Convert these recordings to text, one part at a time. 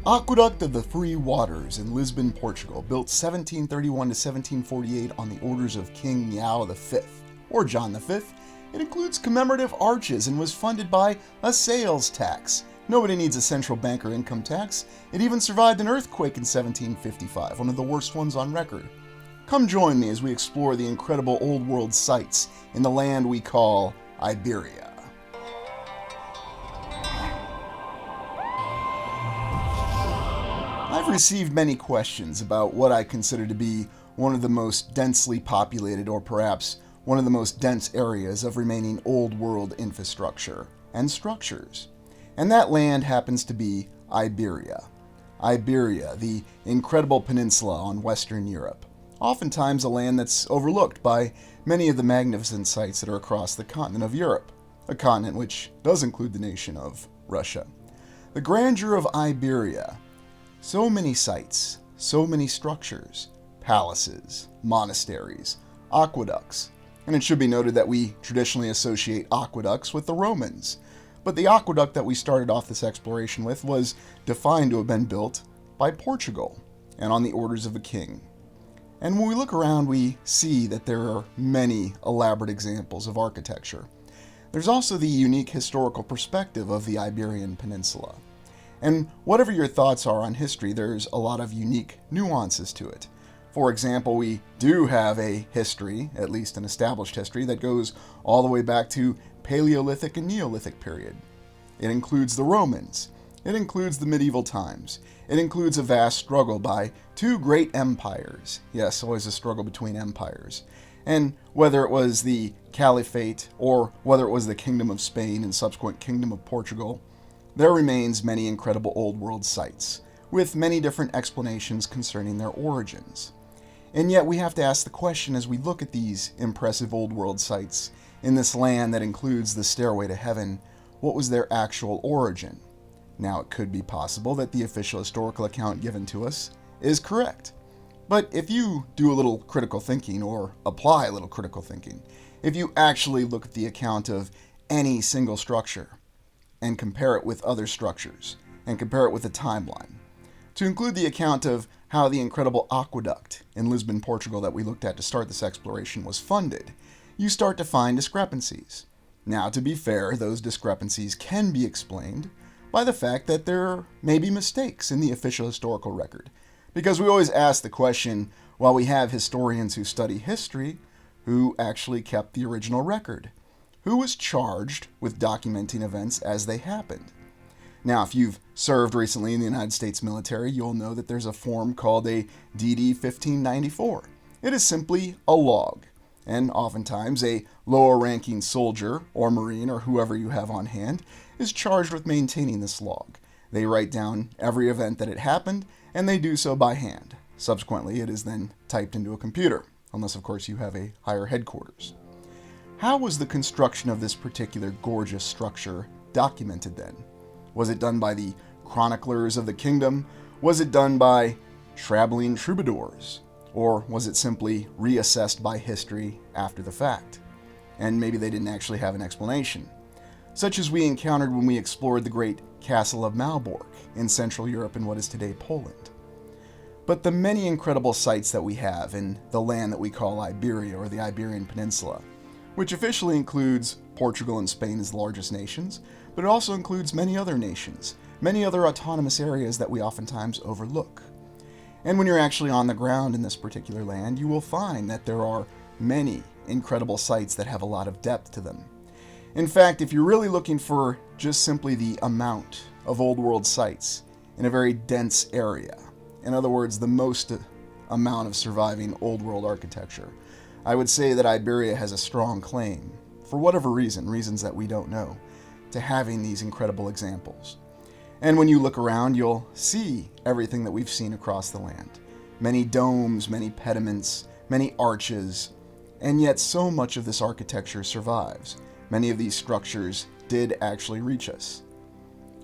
Aqueduct of the Three Waters in Lisbon, Portugal, built 1731 to 1748 on the orders of King Yao V, or John V. It includes commemorative arches and was funded by a sales tax. Nobody needs a central bank or income tax. It even survived an earthquake in 1755, one of the worst ones on record. Come join me as we explore the incredible old world sites in the land we call Iberia. I've received many questions about what I consider to be one of the most densely populated, or perhaps one of the most dense areas of remaining old world infrastructure and structures. And that land happens to be Iberia. Iberia, the incredible peninsula on Western Europe. Oftentimes a land that's overlooked by many of the magnificent sites that are across the continent of Europe, a continent which does include the nation of Russia. The grandeur of Iberia. So many sites, so many structures, palaces, monasteries, aqueducts. And it should be noted that we traditionally associate aqueducts with the Romans. But the aqueduct that we started off this exploration with was defined to have been built by Portugal and on the orders of a king. And when we look around, we see that there are many elaborate examples of architecture. There's also the unique historical perspective of the Iberian Peninsula. And whatever your thoughts are on history, there's a lot of unique nuances to it. For example, we do have a history, at least an established history, that goes all the way back to Paleolithic and Neolithic period. It includes the Romans. It includes the medieval times. It includes a vast struggle by two great empires. Yes, always a struggle between empires. And whether it was the Caliphate or whether it was the Kingdom of Spain and subsequent Kingdom of Portugal, there remains many incredible old world sites, with many different explanations concerning their origins. And yet we have to ask the question as we look at these impressive old world sites in this land that includes the Stairway to Heaven, what was their actual origin? Now, it could be possible that the official historical account given to us is correct. But if you do a little critical thinking, or apply a little critical thinking, if you actually look at the account of any single structure, and compare it with other structures, and compare it with a timeline, to include the account of how the incredible aqueduct in Lisbon, Portugal that we looked at to start this exploration was funded, you start to find discrepancies. Now, to be fair, those discrepancies can be explained by the fact that there may be mistakes in the official historical record. Because we always ask the question, while we have historians who study history, who actually kept the original record? Who was charged with documenting events as they happened? Now, if you've served recently in the United States military, you'll know that there's a form called a DD 1594. It is simply a log, and oftentimes a lower-ranking soldier or Marine or whoever you have on hand is charged with maintaining this log. They write down every event that it happened, and they do so by hand. Subsequently, it is then typed into a computer, unless, of course, you have a higher headquarters. How was the construction of this particular gorgeous structure documented then? Was it done by the chroniclers of the kingdom? Was it done by traveling troubadours? Or was it simply reassessed by history after the fact? And maybe they didn't actually have an explanation, such as we encountered when we explored the great castle of Malbork in Central Europe in what is today Poland. But the many incredible sites that we have in the land that we call Iberia, or the Iberian Peninsula, which officially includes Portugal and Spain as the largest nations, but it also includes many other nations, many other autonomous areas that we oftentimes overlook. And when you're actually on the ground in this particular land, you will find that there are many incredible sites that have a lot of depth to them. In fact, if you're really looking for just simply the amount of old world sites in a very dense area, in other words, the most amount of surviving old world architecture, I would say that Iberia has a strong claim, for whatever reason, reasons that we don't know, to having these incredible examples. And when you look around, you'll see everything that we've seen across the land. Many domes, many pediments, many arches, and yet so much of this architecture survives. Many of these structures did actually reach us.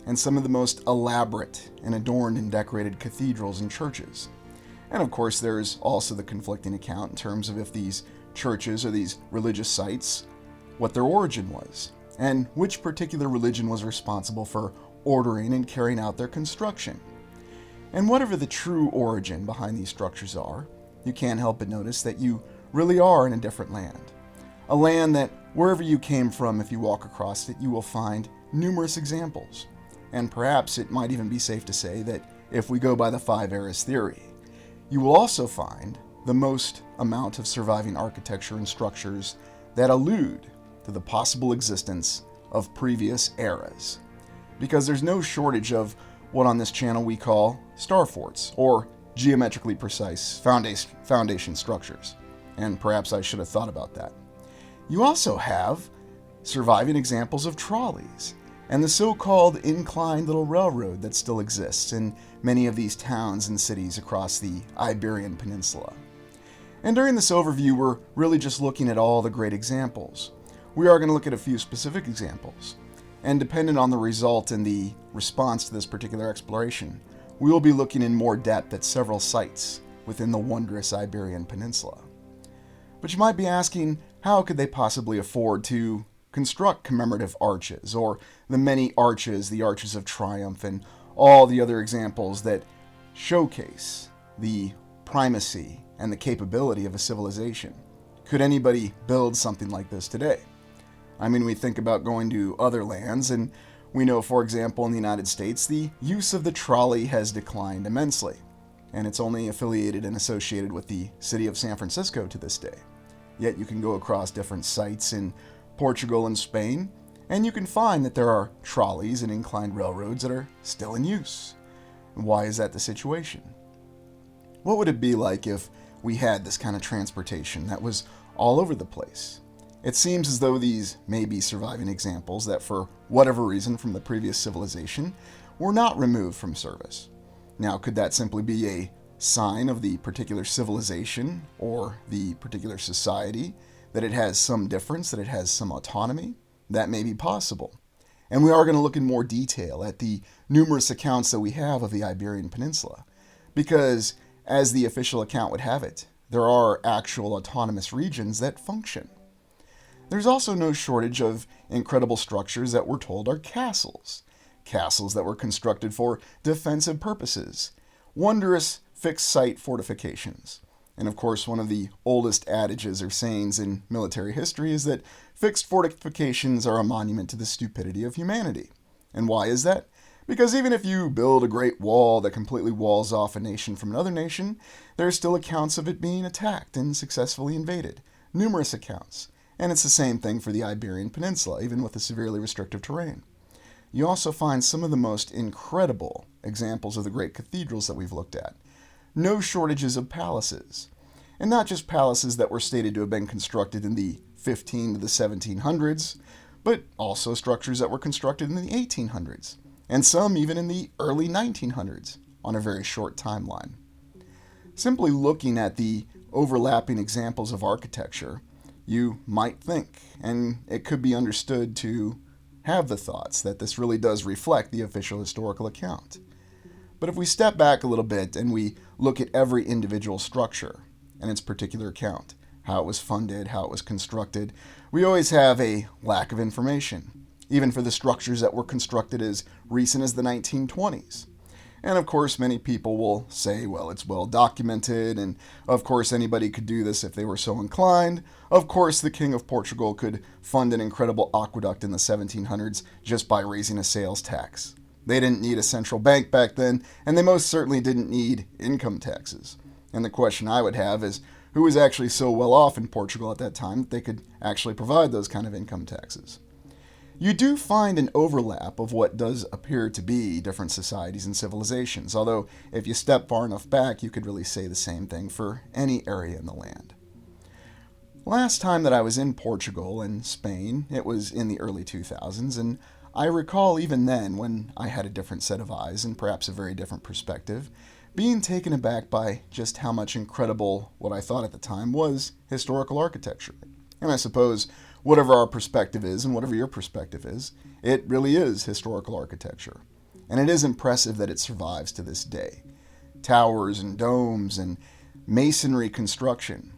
And some of the most elaborate and adorned and decorated cathedrals and churches. And of course, there's also the conflicting account in terms of if these churches or these religious sites, what their origin was, and which particular religion was responsible for ordering and carrying out their construction. And whatever the true origin behind these structures are, you can't help but notice that you really are in a different land. A land that wherever you came from, if you walk across it, you will find numerous examples. And perhaps it might even be safe to say that if we go by the 5 eras theory, you will also find the most amount of surviving architecture and structures that allude to the possible existence of previous eras. Because there's no shortage of what on this channel we call star forts, or geometrically precise foundation structures. And perhaps I should have thought about that. You also have surviving examples of trolleys, and the so-called inclined little railroad that still exists in many of these towns and cities across the Iberian Peninsula. And during this overview, we're really just looking at all the great examples. We are going to look at a few specific examples, and depending on the result and the response to this particular exploration, we will be looking in more depth at several sites within the wondrous Iberian Peninsula. But you might be asking, how could they possibly afford to construct commemorative arches, or the many arches, the Arches of Triumph, and all the other examples that showcase the primacy and the capability of a civilization? Could anybody build something like this today? I mean, we think about going to other lands, and we know, for example, in the United States, the use of the trolley has declined immensely, and it's only affiliated and associated with the city of San Francisco to this day. Yet you can go across different sites in Portugal and Spain, and you can find that there are trolleys and inclined railroads that are still in use. And why is that the situation? What would it be like if we had this kind of transportation that was all over the place? It seems as though these may be surviving examples that, for whatever reason from the previous civilization, were not removed from service. Now, could that simply be a sign of the particular civilization or the particular society, that it has some difference, that it has some autonomy? That may be possible. And we are going to look in more detail at the numerous accounts that we have of the Iberian Peninsula, because, as the official account would have it, there are actual autonomous regions that function. There's also no shortage of incredible structures that we're told are castles. Castles that were constructed for defensive purposes. Wondrous fixed-site fortifications. And of course, one of the oldest adages or sayings in military history is that fixed fortifications are a monument to the stupidity of humanity. And why is that? Because even if you build a great wall that completely walls off a nation from another nation, there are still accounts of it being attacked and successfully invaded. Numerous accounts. And it's the same thing for the Iberian Peninsula, even with the severely restrictive terrain. You also find some of the most incredible examples of the great cathedrals that we've looked at. No shortages of palaces. And not just palaces that were stated to have been constructed in the 15 to the 1700s, but also structures that were constructed in the 1800s, and some even in the early 1900s, on a very short timeline. Simply looking at the overlapping examples of architecture, you might think, and it could be understood to have the thoughts, that this really does reflect the official historical account. But if we step back a little bit and we look at every individual structure and its particular account, how it was funded, how it was constructed, we always have a lack of information, even for the structures that were constructed as recent as the 1920s. And of course, many people will say, well, it's well documented, and of course anybody could do this if they were so inclined. Of course, the King of Portugal could fund an incredible aqueduct in the 1700s just by raising a sales tax. They didn't need a central bank back then, and they most certainly didn't need income taxes. And the question I would have is, who was actually so well off in Portugal at that time that they could actually provide those kind of income taxes? You do find an overlap of what does appear to be different societies and civilizations, although if you step far enough back, you could really say the same thing for any area in the land. Last time that I was in Portugal and Spain, it was in the early 2000s, and I recall even then, when I had a different set of eyes and perhaps a very different perspective, being taken aback by just how much incredible, what I thought at the time, was historical architecture. And I suppose whatever our perspective is and whatever your perspective is, it really is historical architecture. And it is impressive that it survives to this day. Towers and domes and masonry construction.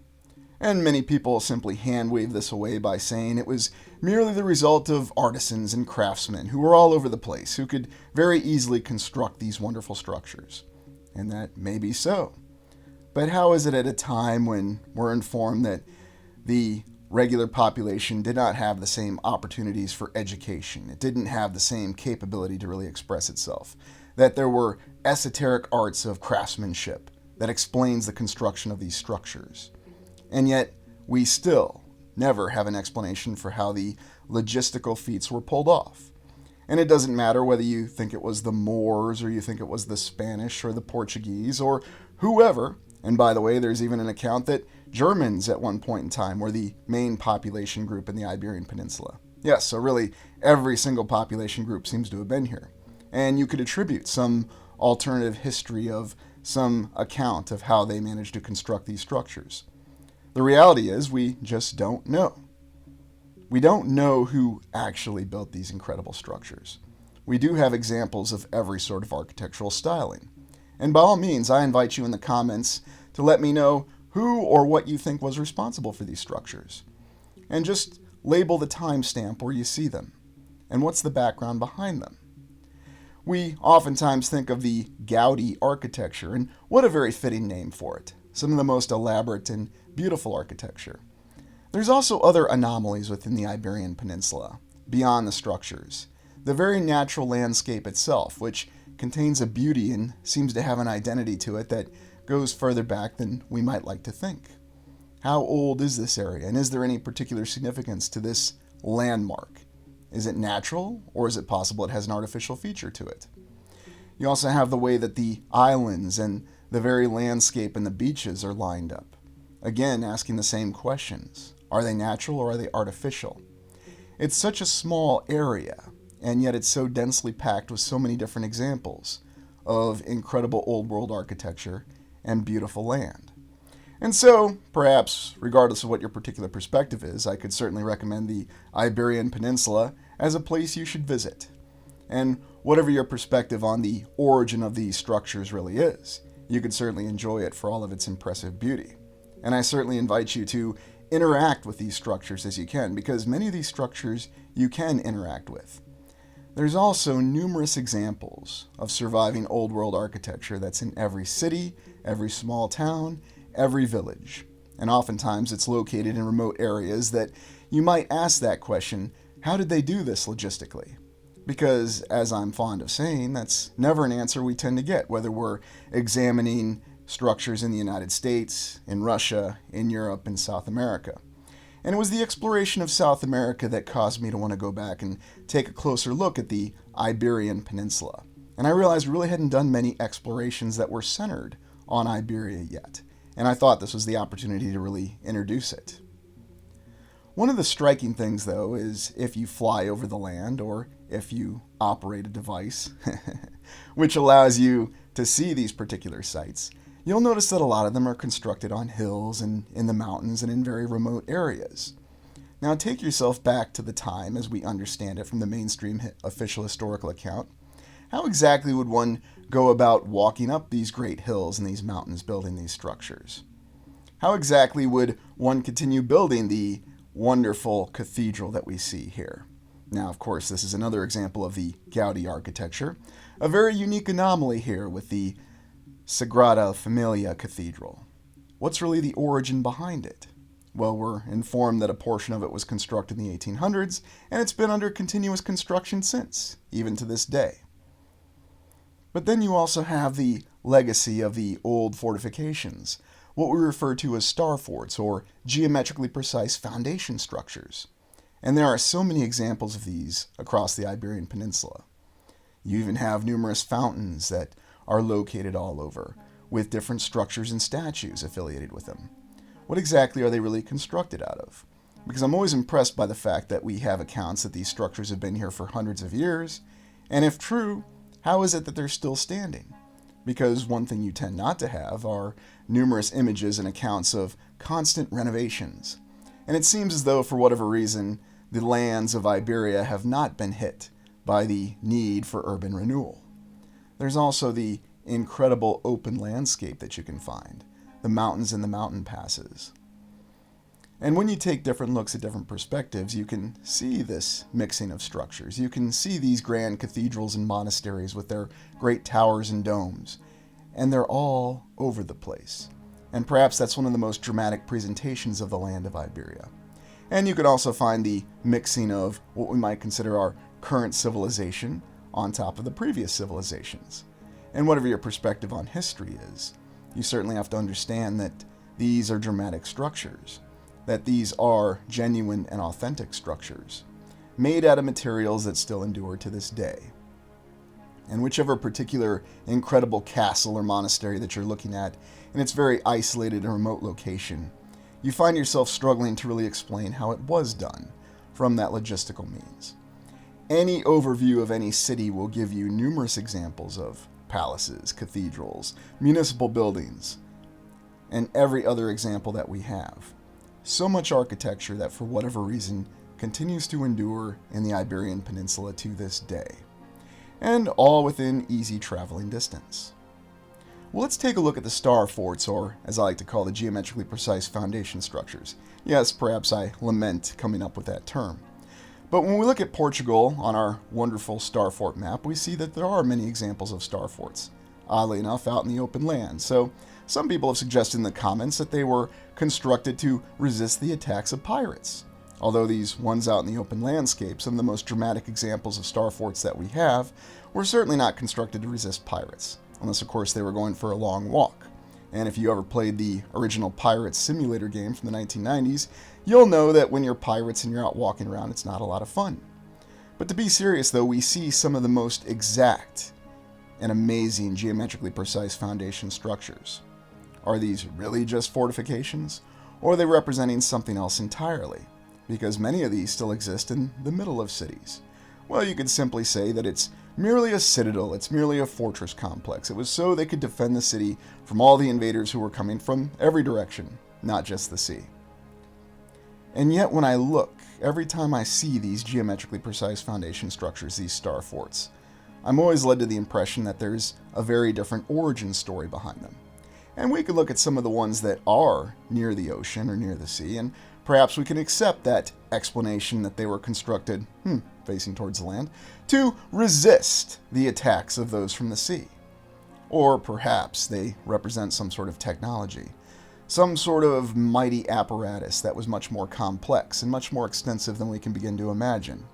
And many people simply hand-wave this away by saying it was merely the result of artisans and craftsmen who were all over the place, who could very easily construct these wonderful structures. and that may be so. But how is it at a time when we're informed that the regular population did not have the same opportunities for education? It didn't have the same capability to really express itself. That there were esoteric arts of craftsmanship that explains the construction of these structures. And yet, we still never have an explanation for how the logistical feats were pulled off. And it doesn't matter whether you think it was the Moors, or you think it was the Spanish, or the Portuguese, or whoever. And by the way, there's even an account that Germans at one point in time were the main population group in the Iberian Peninsula. Yes, so really every single population group seems to have been here. And you could attribute some alternative history of some account of how they managed to construct these structures. The reality is we just don't know. We don't know who actually built these incredible structures. We do have examples of every sort of architectural styling. And by all means, I invite you in the comments to let me know who or what you think was responsible for these structures. And just label the timestamp where you see them. And what's the background behind them? We oftentimes think of the Gaudi architecture, and what a very fitting name for it. Some of the most elaborate and beautiful architecture. There's also other anomalies within the Iberian Peninsula, beyond the structures. The very natural landscape itself, which contains a beauty and seems to have an identity to it that goes further back than we might like to think. How old is this area, and is there any particular significance to this landmark? Is it natural, or is it possible it has an artificial feature to it? You also have the way that the islands and the very landscape and the beaches are lined up. Again, asking the same questions. Are they natural or are they artificial? It's such a small area, and yet it's so densely packed with so many different examples of incredible old world architecture and beautiful land. And so, perhaps, regardless of what your particular perspective is, I could certainly recommend the Iberian Peninsula as a place you should visit. And whatever your perspective on the origin of these structures really is, you could certainly enjoy it for all of its impressive beauty. And I certainly invite you to interact with these structures as you can, because many of these structures you can interact with. There's also numerous examples of surviving old world architecture that's in every city, every small town, every village. And oftentimes it's located in remote areas that you might ask that question, how did they do this logistically? Because, as I'm fond of saying, that's never an answer we tend to get, whether we're examining structures in the United States, in Russia, in Europe, and South America. And it was the exploration of South America that caused me to want to go back and take a closer look at the Iberian Peninsula. And I realized we really hadn't done many explorations that were centered on Iberia yet. And I thought this was the opportunity to really introduce it. One of the striking things, though, is if you fly over the land, or if you operate a device, which allows you to see these particular sites, you'll notice that a lot of them are constructed on hills and in the mountains and in very remote areas. Now take yourself back to the time as we understand it from the mainstream official historical account. How exactly would one go about walking up these great hills and these mountains building these structures? How exactly would one continue building the wonderful cathedral that we see here? Now, of course, this is another example of the Gaudi architecture, a very unique anomaly here with the Sagrada Familia Cathedral. What's really the origin behind it? Well, we're informed that a portion of it was constructed in the 1800s, and it's been under continuous construction since, even to this day. But then you also have the legacy of the old fortifications, what we refer to as star forts, or geometrically precise foundation structures. And there are so many examples of these across the Iberian Peninsula. You even have numerous fountains that are located all over, with different structures and statues affiliated with them. What exactly are they really constructed out of? Because I'm always impressed by the fact that we have accounts that these structures have been here for hundreds of years, and if true, how is it that they're still standing? Because one thing you tend not to have are numerous images and accounts of constant renovations. And it seems as though, for whatever reason, the lands of Iberia have not been hit by the need for urban renewal. There's also the incredible open landscape that you can find, the mountains and the mountain passes. And when you take different looks at different perspectives, you can see this mixing of structures. You can see these grand cathedrals and monasteries with their great towers and domes. and they're all over the place. And perhaps that's one of the most dramatic presentations of the land of Iberia. And you can also find the mixing of what we might consider our current civilization on top of the previous civilizations. And whatever your perspective on history is, you certainly have to understand that these are dramatic structures, that these are genuine and authentic structures, made out of materials that still endure to this day. And whichever particular incredible castle or monastery that you're looking at in its very isolated and remote location, you find yourself struggling to really explain how it was done from that logistical means. Any overview of any city will give you numerous examples of palaces, cathedrals, municipal buildings, and every other example that we have. So much architecture that for whatever reason continues to endure in the Iberian Peninsula to this day, and all within easy traveling distance. Well, let's take a look at the star forts, or as I like to call the geometrically precise foundation structures. Yes, perhaps I lament coming up with that term. But when we look at Portugal on our wonderful star fort map, we see that there are many examples of star forts, oddly enough, out in the open land. So some people have suggested in the comments that they were constructed to resist the attacks of pirates. Although these ones out in the open landscape, some of the most dramatic examples of star forts that we have, were certainly not constructed to resist pirates, unless of course they were going for a long walk. And if you ever played the original Pirate Simulator game from the 1990s, you'll know that when you're pirates and you're out walking around, it's not a lot of fun. But to be serious though, we see some of the most exact and amazing geometrically precise foundation structures. Are these really just fortifications? Or are they representing something else entirely? Because many of these still exist in the middle of cities. Well, you could simply say that it's merely a citadel, it's merely a fortress complex. It was so they could defend the city from all the invaders who were coming from every direction, not just the sea. And yet when I look, every time I see these geometrically precise foundation structures, these star forts, I'm always led to the impression that there's a very different origin story behind them. And we could look at some of the ones that are near the ocean or near the sea, and perhaps we can accept that explanation that they were constructed, facing towards the land, to resist the attacks of those from the sea. Or perhaps they represent some sort of technology, some sort of mighty apparatus that was much more complex and much more extensive than we can begin to imagine.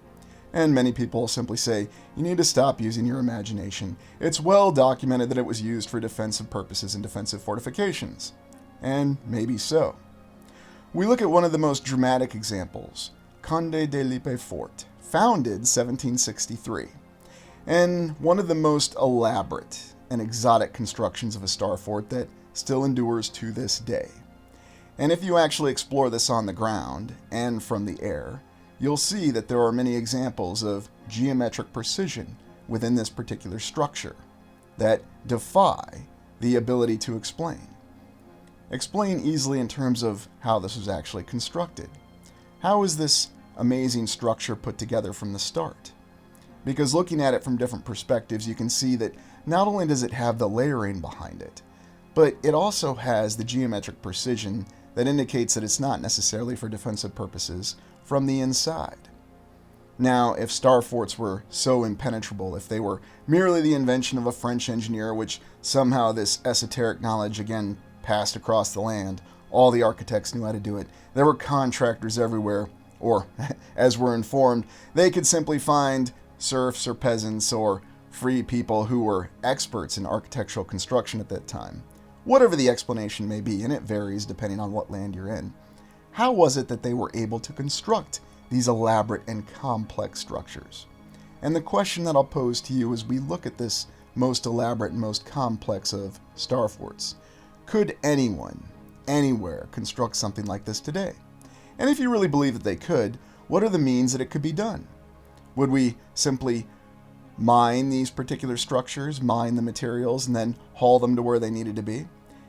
And many people simply say, you need to stop using your imagination. It's well documented that it was used for defensive purposes and defensive fortifications. And maybe so. We look at one of the most dramatic examples, Conde de Lippe Fort, founded 1763, and one of the most elaborate and exotic constructions of a star fort that still endures to this day. And if you actually explore this on the ground and from the air, you'll see that there are many examples of geometric precision within this particular structure that defy the ability to explain. Explain easily in terms of how this was actually constructed. How is this amazing structure put together from the start? Because looking at it from different perspectives, you can see that not only does it have the layering behind it, but it also has the geometric precision that indicates that it's not necessarily for defensive purposes from the inside. Now, if star forts were so impenetrable, if they were merely the invention of a French engineer, which somehow this esoteric knowledge again passed across the land, all the architects knew how to do it, there were contractors everywhere, or, as we're informed, they could simply find serfs or peasants or free people who were experts in architectural construction at that time. Whatever the explanation may be, and it varies depending on what land you're in, how was it that they were able to construct these elaborate and complex structures? And the question that I'll pose to you as we look at this most elaborate and most complex of star forts: could anyone, anywhere, construct something like this today? And if you really believe that they could, what are the means that it could be done? Would we simply mine these particular structures, mine the materials, and then haul them to where they needed to be?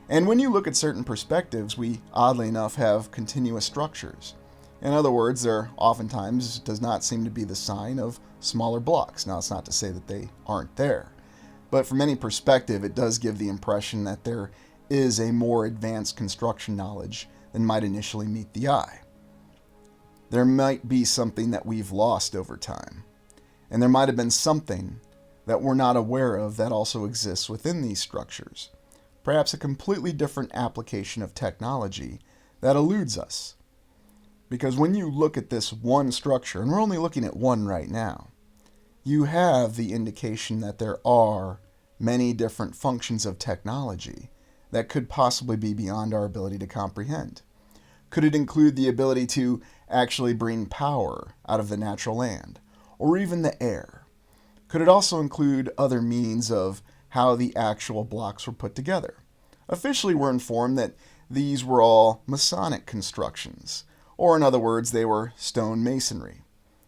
And when you look at certain perspectives, we, oddly enough, have continuous structures. In other words, there oftentimes does not seem to be the sign of smaller blocks. Now, it's not to say that they aren't there, but from any perspective, it does give the impression that there is a more advanced construction knowledge than might initially meet the eye. There might be something that we've lost over time, and there might have been something that we're not aware of that also exists within these structures. Perhaps a completely different application of technology that eludes us. Because when you look at this one structure, and we're only looking at one right now, you have the indication that there are many different functions of technology that could possibly be beyond our ability to comprehend. Could it include the ability to actually bring power out of the natural land, or even the air? Could it also include other means of how the actual blocks were put together? Officially, we're informed that these were all Masonic constructions, or in other words, they were stone masonry.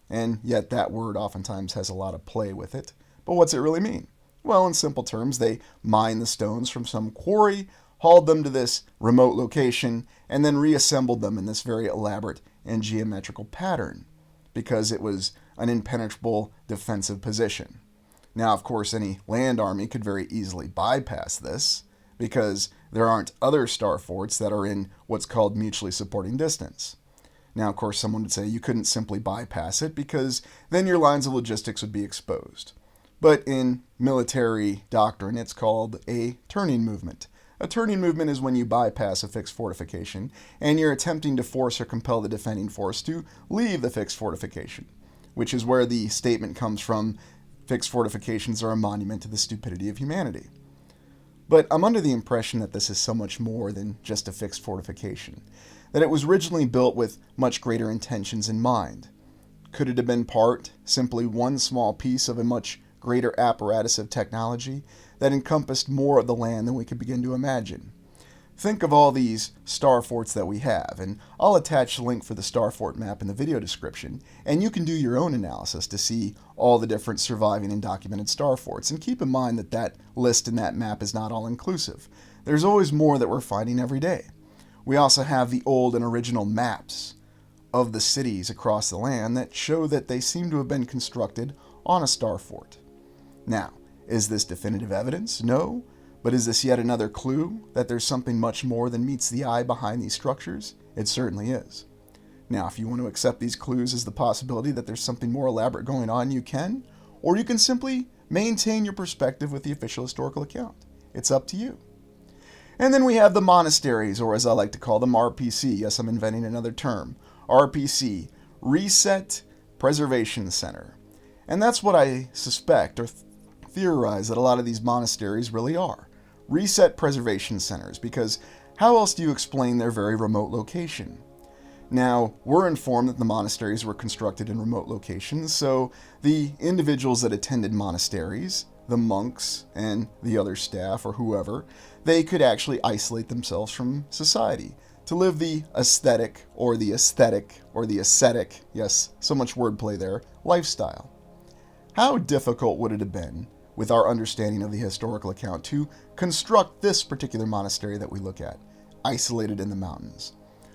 And yet that word oftentimes has a lot of play with it. But what's it really mean? Well, in simple terms, they mined the stones from some quarry, hauled them to this remote location, and then reassembled them in this very elaborate and geometrical pattern, because it was an impenetrable defensive position. Now, of course, any land army could very easily bypass this, because there aren't other star forts that are in what's called mutually supporting distance. Now, of course, someone would say you couldn't simply bypass it, because then your lines of logistics would be exposed. But in military doctrine, it's called a turning movement. A turning movement is when you bypass a fixed fortification, and you're attempting to force or compel the defending force to leave the fixed fortification, which is where the statement comes from, fixed fortifications are a monument to the stupidity of humanity. But I'm under the impression that this is so much more than just a fixed fortification, that it was originally built with much greater intentions in mind. Could it have been simply one small piece of a much greater apparatus of technology that encompassed more of the land than we could begin to imagine? Think of all these star forts that we have, and I'll attach a link for the star fort map in the video description, and you can do your own analysis to see all the different surviving and documented star forts. And keep in mind that that list in that map is not all inclusive. There's always more that we're finding every day. We also have the old and original maps of the cities across the land that show that they seem to have been constructed on a star fort. Now, is this definitive evidence? No. But is this yet another clue that there's something much more than meets the eye behind these structures? It certainly is. Now, if you want to accept these clues as the possibility that there's something more elaborate going on, you can, or you can simply maintain your perspective with the official historical account. It's up to you. And then we have the monasteries, or as I like to call them, RPC. Yes, I'm inventing another term. RPC, Reset Preservation Center. And that's what I suspect or theorize that a lot of these monasteries really are. Reset preservation centers, because how else do you explain their very remote location? Now, we're informed that the monasteries were constructed in remote locations, so the individuals that attended monasteries, the monks and the other staff or whoever, they could actually isolate themselves from society to live the ascetic, yes, so much wordplay there, lifestyle. How difficult would it have been, with our understanding of the historical account, to construct this particular monastery that we look at, isolated in the mountains?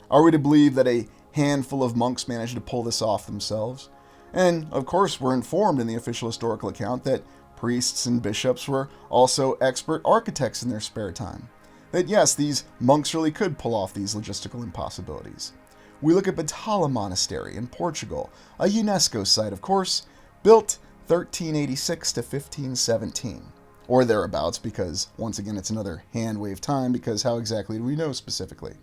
Are we to believe that a handful of monks managed to pull this off themselves? And, of course, we're informed in the official historical account that priests and bishops were also expert architects in their spare time. That, yes, these monks really could pull off these logistical impossibilities. We look at Batala Monastery in Portugal, a UNESCO site, of course, built 1386 to 1517, or thereabouts, because once again it's another hand wave time, because how exactly do we know specifically?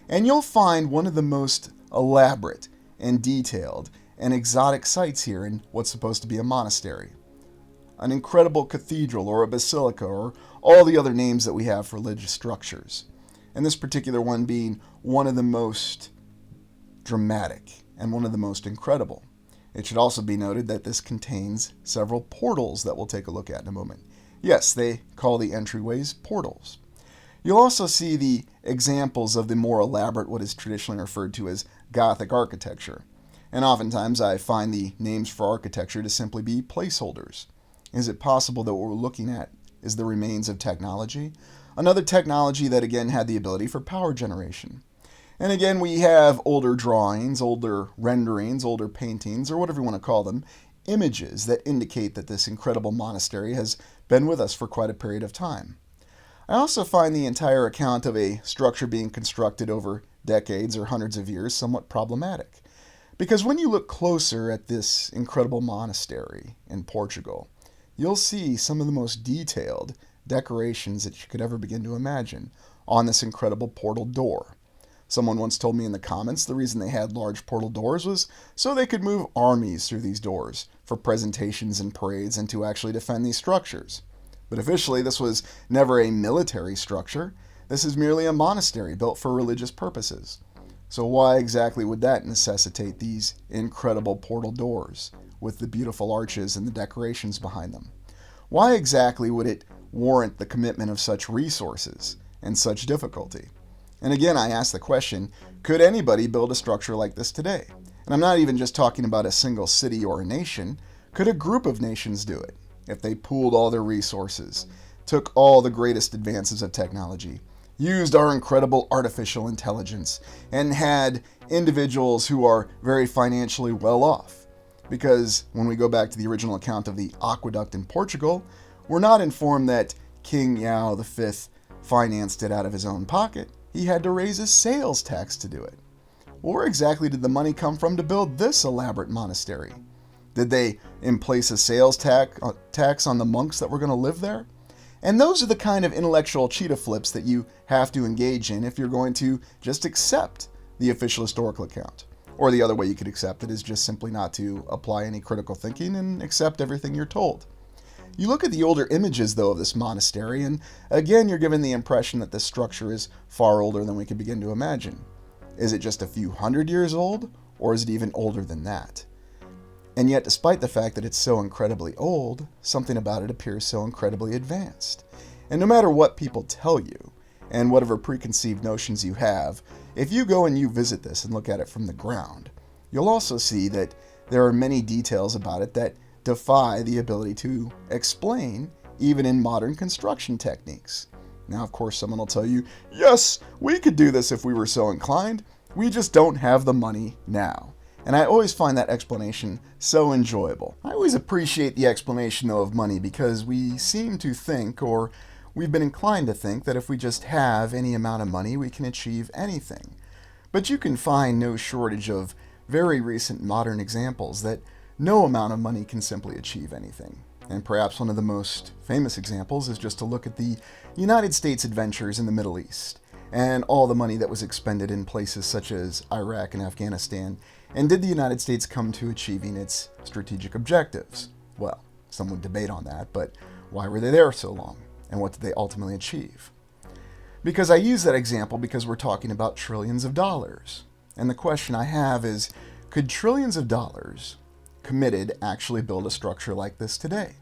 And you'll find one of the most elaborate and detailed and exotic sites here in what's supposed to be a monastery. An incredible cathedral or a basilica or all the other names that we have for religious structures. And this particular one being one of the most dramatic and one of the most incredible. It should also be noted that this contains several portals that we'll take a look at in a moment. Yes, they call the entryways portals. You'll also see the examples of the more elaborate, what is traditionally referred to as Gothic architecture. And oftentimes I find the names for architecture to simply be placeholders. Is it possible that what we're looking at is the remains of technology? Another technology that again had the ability for power generation. And again, we have older drawings, older renderings, older paintings, or whatever you want to call them, images that indicate that this incredible monastery has been with us for quite a period of time. I also find the entire account of a structure being constructed over decades or hundreds of years somewhat problematic. Because when you look closer at this incredible monastery in Portugal, you'll see some of the most detailed decorations that you could ever begin to imagine on this incredible portal door. Someone once told me in the comments the reason they had large portal doors was so they could move armies through these doors for presentations and parades and to actually defend these structures. But officially, this was never a military structure. This is merely a monastery built for religious purposes. So why exactly would that necessitate these incredible portal doors with the beautiful arches and the decorations behind them? Why exactly would it warrant the commitment of such resources and such difficulty? And again, I ask the question, could anybody build a structure like this today? And I'm not even just talking about a single city or a nation. Could a group of nations do it if they pooled all their resources, took all the greatest advances of technology, used our incredible artificial intelligence, and had individuals who are very financially well off? Because when we go back to the original account of the aqueduct in Portugal, we're not informed that King Yao V financed it out of his own pocket. He had to raise his sales tax to do it. Where exactly did the money come from to build this elaborate monastery? Did they place a sales tax on the monks that were going to live there? And those are the kind of intellectual cheetah flips that you have to engage in if you're going to just accept the official historical account. Or the other way you could accept it is just simply not to apply any critical thinking and accept everything you're told. You look at the older images, though, of this monastery, and again, you're given the impression that this structure is far older than we could begin to imagine. Is it just a few hundred years old, or is it even older than that? And yet, despite the fact that it's so incredibly old, something about it appears so incredibly advanced. And no matter what people tell you, and whatever preconceived notions you have, if you go and you visit this and look at it from the ground, you'll also see that there are many details about it that defy the ability to explain, even in modern construction techniques. Now, of course, someone will tell you, yes, we could do this if we were so inclined. We just don't have the money now. And I always find that explanation so enjoyable. I always appreciate the explanation, though, of money because we seem to think, or we've been inclined to think, that if we just have any amount of money, we can achieve anything. But you can find no shortage of very recent modern examples that no amount of money can simply achieve anything. And perhaps one of the most famous examples is just to look at the United States adventures in the Middle East and all the money that was expended in places such as Iraq and Afghanistan. And did the United States come to achieving its strategic objectives? Well, some would debate on that, but why were they there so long? And what did they ultimately achieve? Because I use that example because we're talking about trillions of dollars. And the question I have is, could trillions of dollars committed actually build a structure like this today?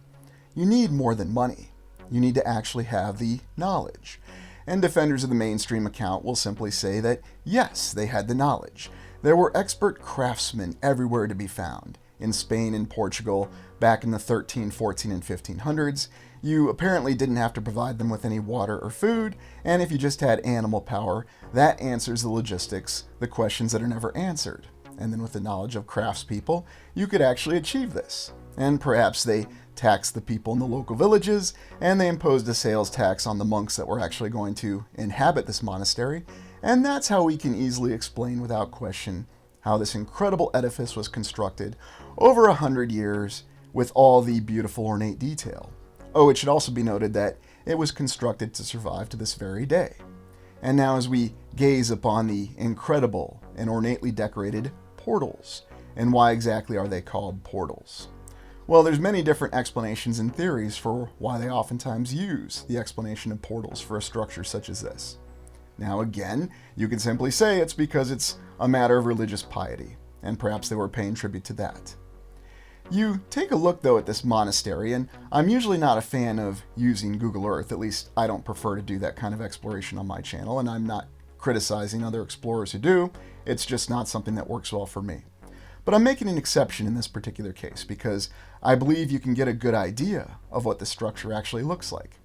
You need more than money. You need to actually have the knowledge. And defenders of the mainstream account will simply say that, yes, they had the knowledge. There were expert craftsmen everywhere to be found. In Spain and Portugal, back in the 13, 14, and 1500s, you apparently didn't have to provide them with any water or food, and if you just had animal power, that answers the logistics, the questions that are never answered. And then with the knowledge of craftspeople, you could actually achieve this. And perhaps they taxed the people in the local villages, and they imposed a sales tax on the monks that were actually going to inhabit this monastery. And that's how we can easily explain without question how this incredible edifice was constructed over 100 years with all the beautiful ornate detail. Oh, it should also be noted that it was constructed to survive to this very day. And now as we gaze upon the incredible and ornately decorated portals, and why exactly are they called portals? Well, there's many different explanations and theories for why they oftentimes use the explanation of portals for a structure such as this. Now again, you can simply say it's because it's a matter of religious piety, and perhaps they were paying tribute to that. You take a look though at this monastery, and I'm usually not a fan of using Google Earth, at least I don't prefer to do that kind of exploration on my channel, and I'm not criticizing other explorers who do, it's just not something that works well for me. But I'm making an exception in this particular case because I believe you can get a good idea of what the structure actually looks like.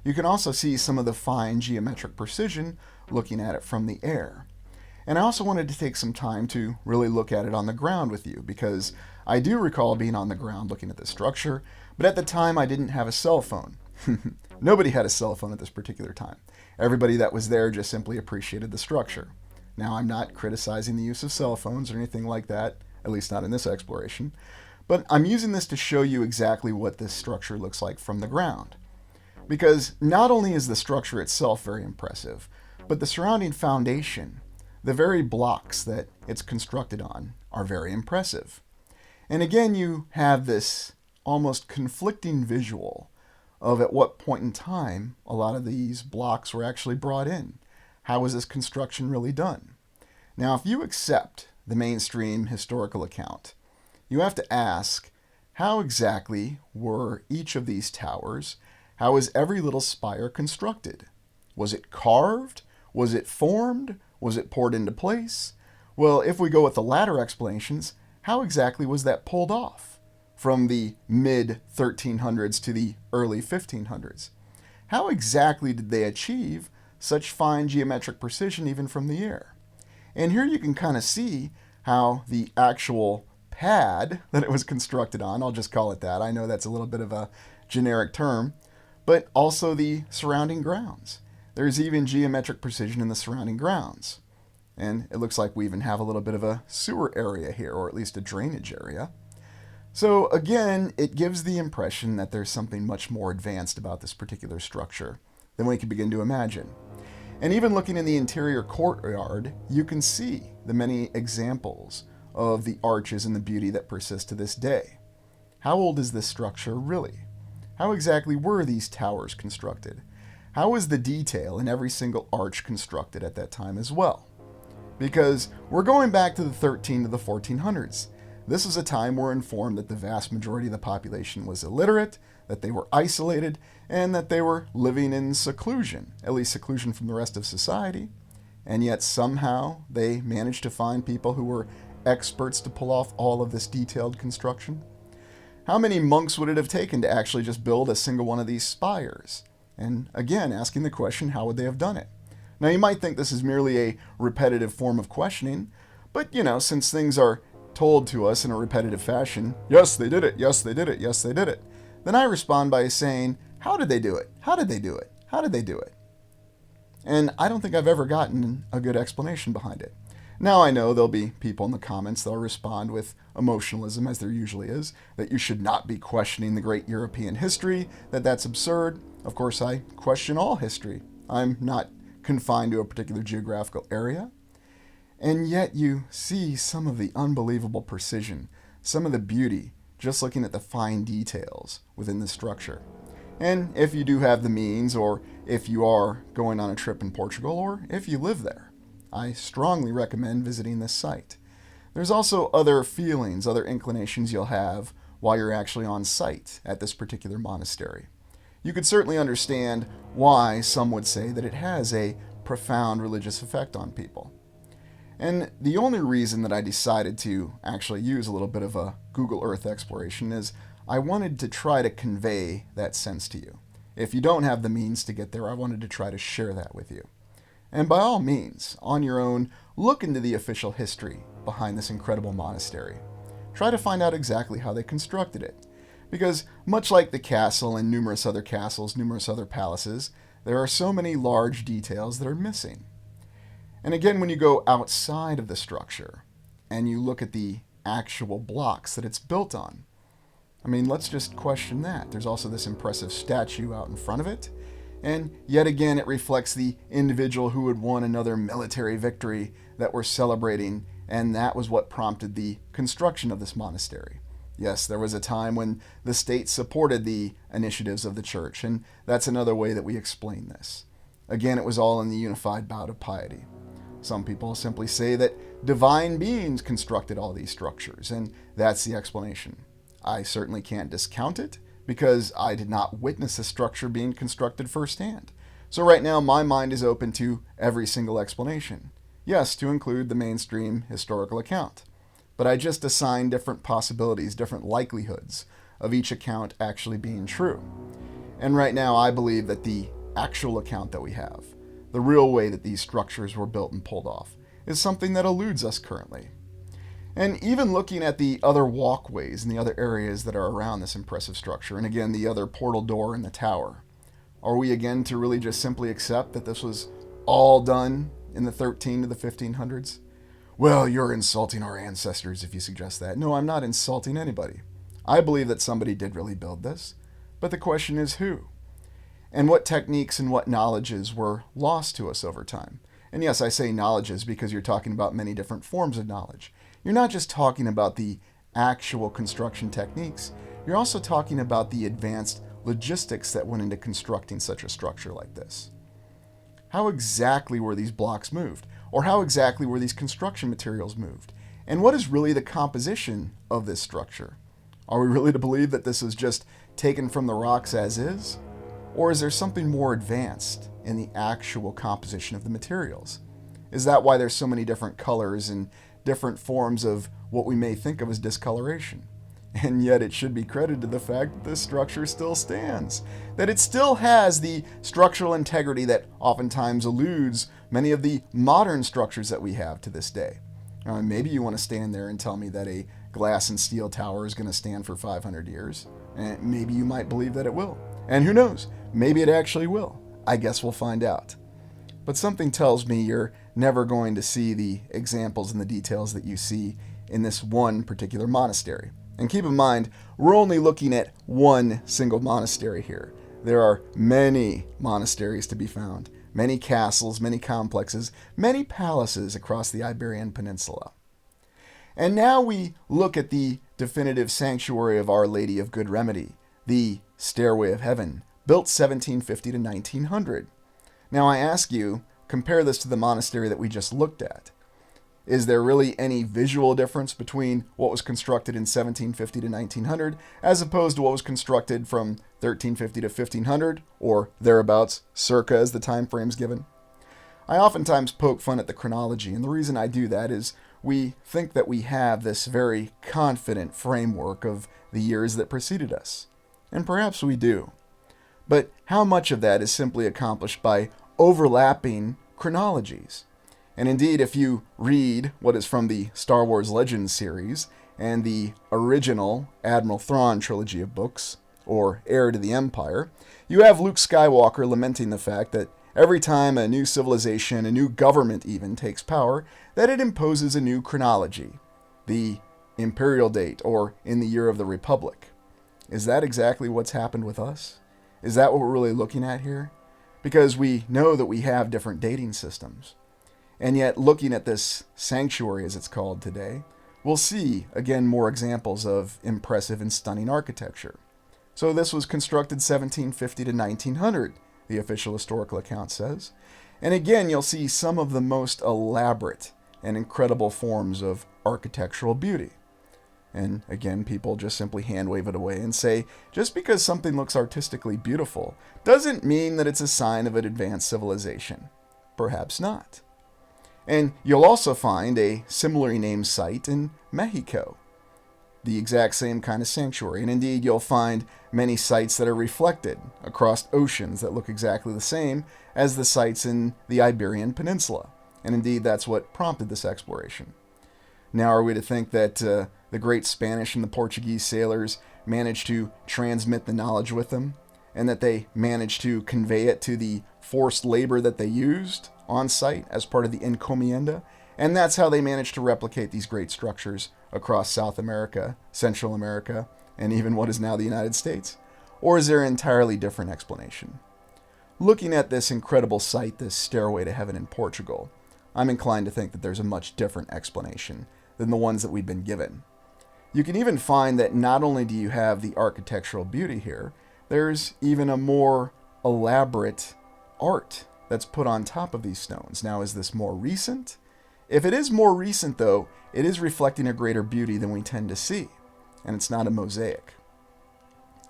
You can also see some of the fine geometric precision looking at it from the air. And I also wanted to take some time to really look at it on the ground with you because I do recall being on the ground looking at this structure, but at the time I didn't have a cell phone. Nobody had a cell phone at this particular time. Everybody that was there just simply appreciated the structure. Now, I'm not criticizing the use of cell phones or anything like that, at least not in this exploration, But I'm using this to show you exactly what this structure looks like from the ground. Because not only is the structure itself very impressive, but the surrounding foundation, the very blocks that it's constructed on, are very impressive. And again, you have this almost conflicting visual of at what point in time a lot of these blocks were actually brought in. How was this construction really done? Now, if you accept the mainstream historical account, you have to ask, how exactly were each of these towers, how was every little spire constructed? Was it carved? Was it formed? Was it poured into place? Well, if we go with the latter explanations, how exactly was that pulled off from the mid-1300s to the early 1500s? How exactly did they achieve such fine geometric precision even from the air? And here you can kind of see how the actual pad that it was constructed on, I'll just call it that, I know that's a little bit of a generic term, but also the surrounding grounds. There's even geometric precision in the surrounding grounds. And it looks like we even have a little bit of a sewer area here, or at least a drainage area. So again, it gives the impression that there's something much more advanced about this particular structure than we can begin to imagine. And even looking in the interior courtyard, you can see the many examples of the arches and the beauty that persist to this day. How old is this structure really? How exactly were these towers constructed? How was the detail in every single arch constructed at that time as well? Because we're going back to the 13 to the 1400s. This is a time we're informed that the vast majority of the population was illiterate, that they were isolated, and that they were living in seclusion, at least seclusion from the rest of society. And yet somehow they managed to find people who were experts to pull off all of this detailed construction. How many monks would it have taken to actually just build a single one of these spires? And again, asking the question, how would they have done it? Now, you might think this is merely a repetitive form of questioning, but, since things are told to us in a repetitive fashion, yes, they did it, yes, they did it, yes, they did it, then I respond by saying, how did they do it? How did they do it? How did they do it? And I don't think I've ever gotten a good explanation behind it. Now I know there'll be people in the comments that'll respond with emotionalism, as there usually is, that you should not be questioning the great European history, that that's absurd. Of course, I question all history. I'm not confined to a particular geographical area. And yet you see some of the unbelievable precision, some of the beauty, just looking at the fine details within the structure. And if you do have the means, or if you are going on a trip in Portugal, or if you live there, I strongly recommend visiting this site. There's also other feelings, other inclinations you'll have while you're actually on site at this particular monastery. You could certainly understand why some would say that it has a profound religious effect on people. And the only reason that I decided to actually use a little bit of a Google Earth exploration is I wanted to try to convey that sense to you. If you don't have the means to get there, I wanted to try to share that with you. And by all means, on your own, look into the official history behind this incredible monastery. Try to find out exactly how they constructed it. Because much like the castle and numerous other castles, numerous other palaces, there are so many large details that are missing. And again, when you go outside of the structure and you look at the actual blocks that it's built on, let's just question that. There's also this impressive statue out in front of it. And yet again, it reflects the individual who had won another military victory that we're celebrating, and that was what prompted the construction of this monastery. Yes, there was a time when the state supported the initiatives of the church, and that's another way that we explain this. Again, it was all in the unified bout of piety. Some people simply say that divine beings constructed all these structures, and that's the explanation. I certainly can't discount it, because I did not witness a structure being constructed firsthand. So right now, my mind is open to every single explanation. Yes, to include the mainstream historical account. But I just assign different possibilities, different likelihoods of each account actually being true. And right now, I believe that the actual account that we have, the real way that these structures were built and pulled off, is something that eludes us currently. And even looking at the other walkways and the other areas that are around this impressive structure, and again, the other portal door in the tower, are we again to really just simply accept that this was all done in the 13 to the 1500s? Well, you're insulting our ancestors if you suggest that. No, I'm not insulting anybody. I believe that somebody did really build this, but the question is who? And what techniques and what knowledges were lost to us over time? And yes, I say knowledges because you're talking about many different forms of knowledge. You're not just talking about the actual construction techniques, you're also talking about the advanced logistics that went into constructing such a structure like this. How exactly were these blocks moved? Or how exactly were these construction materials moved? And what is really the composition of this structure? Are we really to believe that this was just taken from the rocks as is? Or is there something more advanced in the actual composition of the materials? Is that why there's so many different colors and different forms of what we may think of as discoloration? And yet it should be credited to the fact that this structure still stands, that it still has the structural integrity that oftentimes eludes many of the modern structures that we have to this day. Maybe you want to stand there and tell me that a glass and steel tower is going to stand for 500 years, and maybe you might believe that it will. And who knows, maybe it actually will. I guess we'll find out. But something tells me you're never going to see the examples and the details that you see in this one particular monastery. And keep in mind, we're only looking at one single monastery here. There are many monasteries to be found, many castles, many complexes, many palaces across the Iberian Peninsula. And now we look at the definitive sanctuary of Our Lady of Good Remedy, the Stairway of Heaven, built 1750 to 1900. Now I ask you, compare this to the monastery that we just looked at. Is there really any visual difference between what was constructed in 1750 to 1900 as opposed to what was constructed from 1350 to 1500 or thereabouts, circa as the time frame's given? I oftentimes poke fun at the chronology, and the reason I do that is we think that we have this very confident framework of the years that preceded us. And perhaps we do. But how much of that is simply accomplished by overlapping chronologies? And indeed, if you read what is from the Star Wars Legends series and the original Admiral Thrawn trilogy of books, or Heir to the Empire, you have Luke Skywalker lamenting the fact that every time a new civilization, a new government even, takes power, that it imposes a new chronology, the imperial date, or in the year of the Republic. Is that exactly what's happened with us? Is that what we're really looking at here? Because we know that we have different dating systems. And yet, looking at this sanctuary, as it's called today, we'll see, again, more examples of impressive and stunning architecture. So this was constructed 1750 to 1900, the official historical account says. And again, you'll see some of the most elaborate and incredible forms of architectural beauty. And again, people just simply hand wave it away and say, just because something looks artistically beautiful doesn't mean that it's a sign of an advanced civilization. Perhaps not. And you'll also find a similarly named site in Mexico, the exact same kind of sanctuary. And indeed, you'll find many sites that are reflected across oceans that look exactly the same as the sites in the Iberian Peninsula. And indeed, that's what prompted this exploration. Now, are we to think that the great Spanish and the Portuguese sailors managed to transmit the knowledge with them, and that they managed to convey it to the forced labor that they used on site as part of the encomienda, and that's how they managed to replicate these great structures across South America, Central America, and even what is now the United States? Or is there an entirely different explanation? Looking at this incredible site, this Stairway to Heaven in Portugal, I'm inclined to think that there's a much different explanation than the ones that we've been given. You can even find that not only do you have the architectural beauty here, there's even a more elaborate art that's put on top of these stones. Now, is this more recent? If it is more recent, though, it is reflecting a greater beauty than we tend to see, and it's not a mosaic.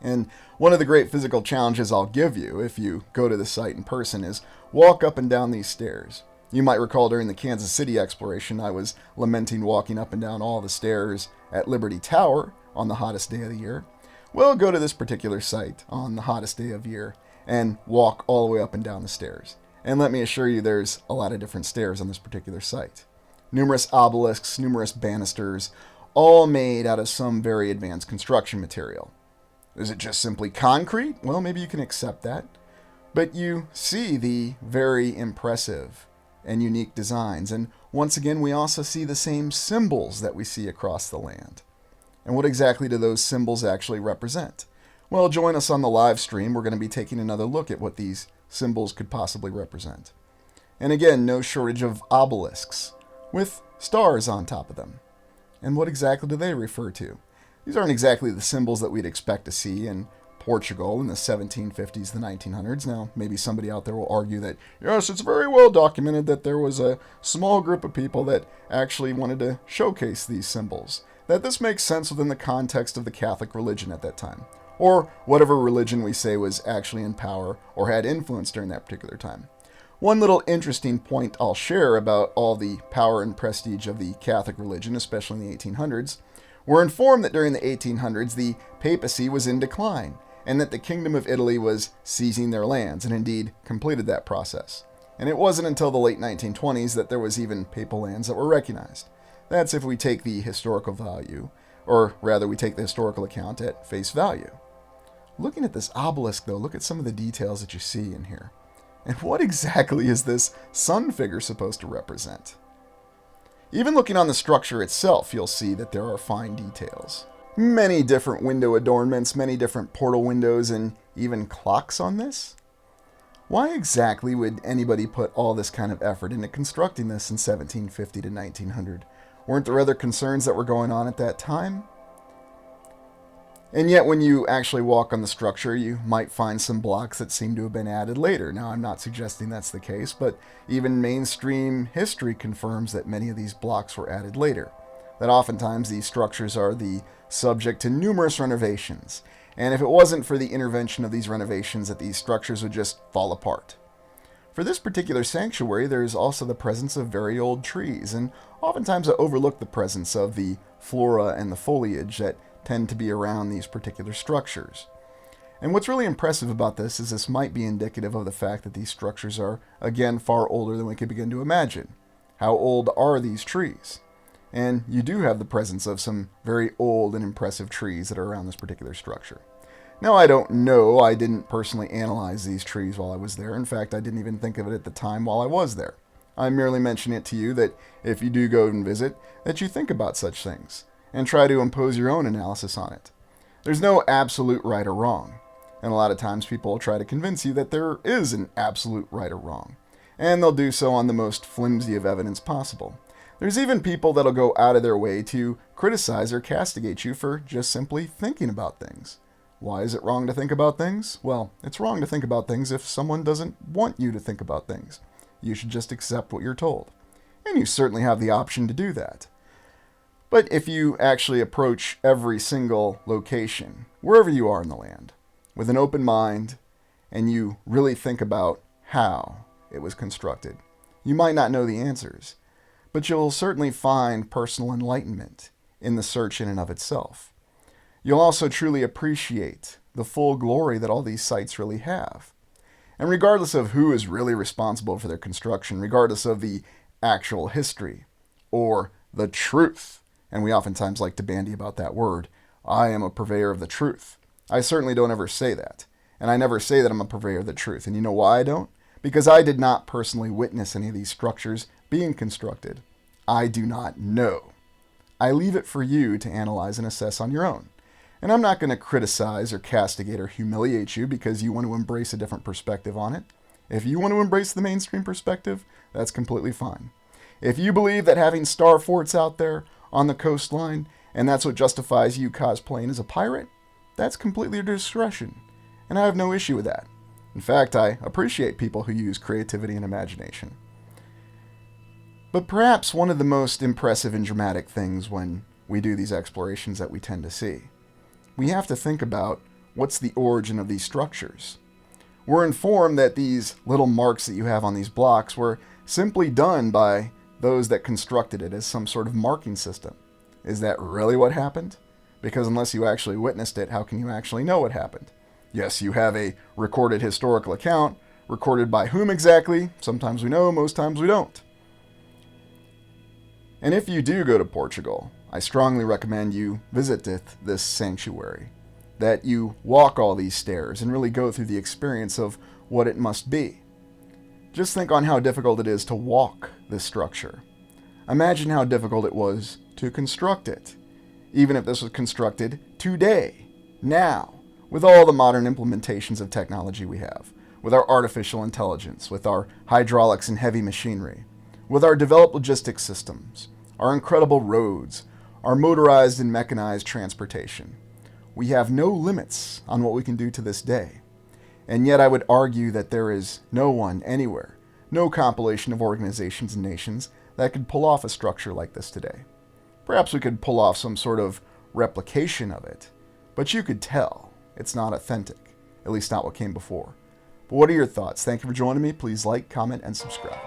And one of the great physical challenges I'll give you if you go to the site in person is walk up and down these stairs. You might recall during the Kansas City exploration, I was lamenting walking up and down all the stairs at Liberty Tower on the hottest day of the year. Well, go to this particular site on the hottest day of year and walk all the way up and down the stairs. And let me assure you, there's a lot of different stairs on this particular site. Numerous obelisks, numerous banisters, all made out of some very advanced construction material. Is it just simply concrete? Well, maybe you can accept that. But you see the very impressive and unique designs. And once again, we also see the same symbols that we see across the land. And what exactly do those symbols actually represent? Well, join us on the live stream. We're going to be taking another look at what these symbols could possibly represent. And again, no shortage of obelisks with stars on top of them. And what exactly do they refer to? These aren't exactly the symbols that we'd expect to see in Portugal in the 1750s, the 1900s. Now, maybe somebody out there will argue that, yes, it's very well documented that there was a small group of people that actually wanted to showcase these symbols, that this makes sense within the context of the Catholic religion at that time, or whatever religion we say was actually in power or had influence during that particular time. One little interesting point I'll share about all the power and prestige of the Catholic religion, especially in the 1800s, we're informed that during the 1800s the papacy was in decline, and that the Kingdom of Italy was seizing their lands, and indeed completed that process. And it wasn't until the late 1920s that there was even papal lands that were recognized. That's if we take the historical value, or rather we take the historical account at face value. Looking at this obelisk though, look at some of the details that you see in here. And what exactly is this sun figure supposed to represent? Even looking on the structure itself, you'll see that there are fine details. Many different window adornments, many different portal windows, and even clocks on this? Why exactly would anybody put all this kind of effort into constructing this in 1750 to 1900? Weren't there other concerns that were going on at that time? And yet when you actually walk on the structure, you might find some blocks that seem to have been added later. Now, I'm not suggesting that's the case, but even mainstream history confirms that many of these blocks were added later. That oftentimes these structures are the subject to numerous renovations, and if it wasn't for the intervention of these renovations, that these structures would just fall apart. For this particular sanctuary, there is also the presence of very old trees, and oftentimes I overlook the presence of the flora and the foliage that tend to be around these particular structures. And what's really impressive about this is this might be indicative of the fact that these structures are, again, far older than we could begin to imagine. How old are these trees? And you do have the presence of some very old and impressive trees that are around this particular structure. Now, I don't know. I didn't personally analyze these trees while I was there. In fact, I didn't even think of it at the time while I was there. I merely mention it to you that if you do go and visit, that you think about such things and try to impose your own analysis on it. There's no absolute right or wrong. And a lot of times people will try to convince you that there is an absolute right or wrong. And they'll do so on the most flimsy of evidence possible. There's even people that'll go out of their way to criticize or castigate you for just simply thinking about things. Why is it wrong to think about things? Well, it's wrong to think about things if someone doesn't want you to think about things. You should just accept what you're told. And you certainly have the option to do that. But if you actually approach every single location, wherever you are in the land, with an open mind, and you really think about how it was constructed, you might not know the answers, but you'll certainly find personal enlightenment in the search in and of itself. You'll also truly appreciate the full glory that all these sites really have. And regardless of who is really responsible for their construction, regardless of the actual history or the truth, and we oftentimes like to bandy about that word, I am a purveyor of the truth. I certainly don't ever say that. And I never say that I'm a purveyor of the truth. And you know why I don't? Because I did not personally witness any of these structures being constructed. I do not know. I leave it for you to analyze and assess on your own. And I'm not going to criticize or castigate or humiliate you because you want to embrace a different perspective on it. If you want to embrace the mainstream perspective, that's completely fine. If you believe that having star forts out there on the coastline, and that's what justifies you cosplaying as a pirate, that's completely your discretion. And I have no issue with that. In fact, I appreciate people who use creativity and imagination. But perhaps one of the most impressive and dramatic things when we do these explorations that we tend to see, we have to think about what's the origin of these structures. We're informed that these little marks that you have on these blocks were simply done by those that constructed it as some sort of marking system. Is that really what happened? Because unless you actually witnessed it, how can you actually know what happened? Yes, you have a recorded historical account, recorded by whom exactly? Sometimes we know, most times we don't. And if you do go to Portugal, I strongly recommend you visit this sanctuary, that you walk all these stairs and really go through the experience of what it must be. Just think on how difficult it is to walk this structure. Imagine how difficult it was to construct it. even if this was constructed today, now, with all the modern implementations of technology we have, with our artificial intelligence, with our hydraulics and heavy machinery, with our developed logistics systems, our incredible roads, our motorized and mechanized transportation. We have no limits on what we can do to this day. And yet I would argue that there is no one anywhere, no compilation of organizations and nations that could pull off a structure like this today. Perhaps we could pull off some sort of replication of it, but you could tell it's not authentic, at least not what came before. But what are your thoughts? Thank you for joining me. Please like, comment, and subscribe.